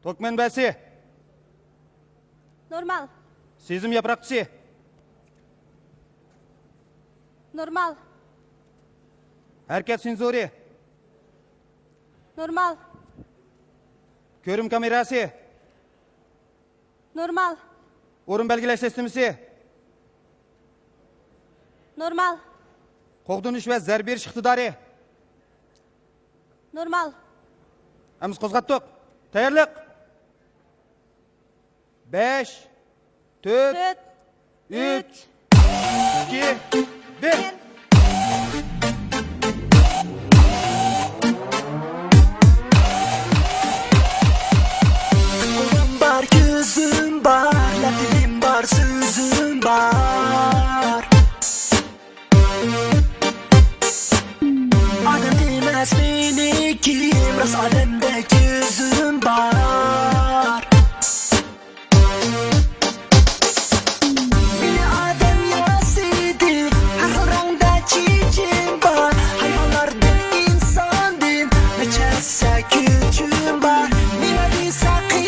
Tok manbasi. Normal. Sezim yaprakçısı. Normal. Hareket senzori. Normal. Görüm kamerası. Normal. Orun belgeleş sistemisi. Normal. Qoğdunuş ve zerber iqtidari. Normal. Amiz qo'zg'atdik. Tayyorlik. 5 4 3 2 1 Var gözüm var, latinim var, sözüm var. Adam demez beni kim, rast alemde gözüm var. Beni Adem yarasıydı, her rangda çiçeğim var. Hayvanlardan insandım, neçelse gücüm var. Miladi sakın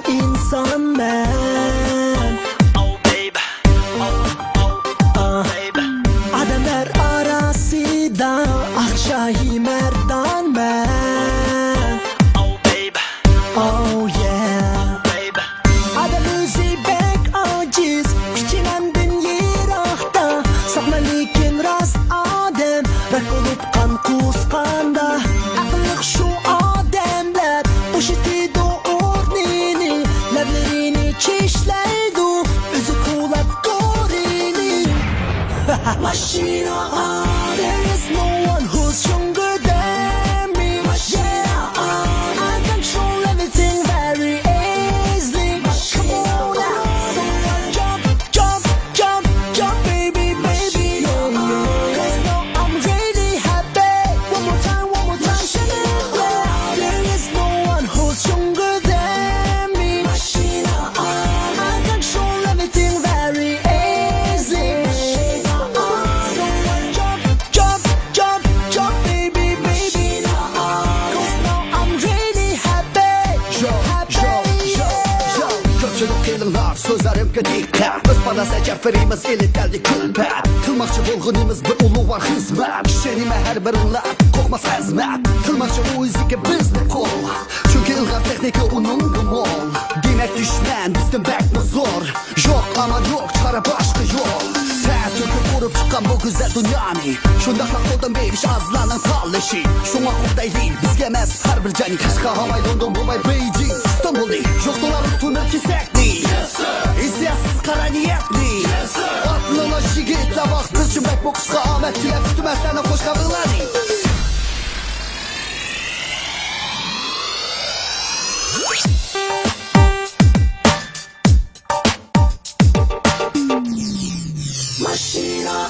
insan ben. Oh baby, baby. Ademler arasında akşahi merdan ben. Oh baby, oh yeah, baby. Adem özü bek aciz, küçülendim yirakta. Sakla lekin rast Adem, rak olup kan kusqanda. Akıllık şu ademler, bu şiti çişleydu, özü kulak gorini. Machina, there is no one who's stronger than me. Machina, I control everything very easily. Come on now, someone jump, jump, jump, jump, baby, baby. Cause now I'm really happy. One more time, sing it, yeah. There is no one who's stronger than me. Machina, I control everything very easy. Someone jump, jump, jump, baby, baby. Cause now I'm really happy. Köpçülük kıyılınlar, sözlerimge dikkat. Biz parasa çevirimiz elitlerdi külpet. Kılmakçı bulgunimiz bir ulu var hizmet. Şerime her birinler, kokmaz hizmet. Kılmakçı o izike bizde kol. Çünkü ilgat tekniki onun gumol. Demek düşman bizden bekme zor. Yok ama yok, çıkara başka yol. Ter töküp vurup çıkan bu güzel dünyani. Şundakla koldan beybiş azlanan talleşi. Şuna kurdayli, biz gemez her bir cani. Kaşka Havay, London, Dubai, Beijing, İstanbul'di. Yok dolarlık tünür kisekli. İzleyesiz kara niyetli. Aklına şigitle bak, kız cümbek bu kıska Ahmet diye kütümezlerine hoş kabulani. Machina,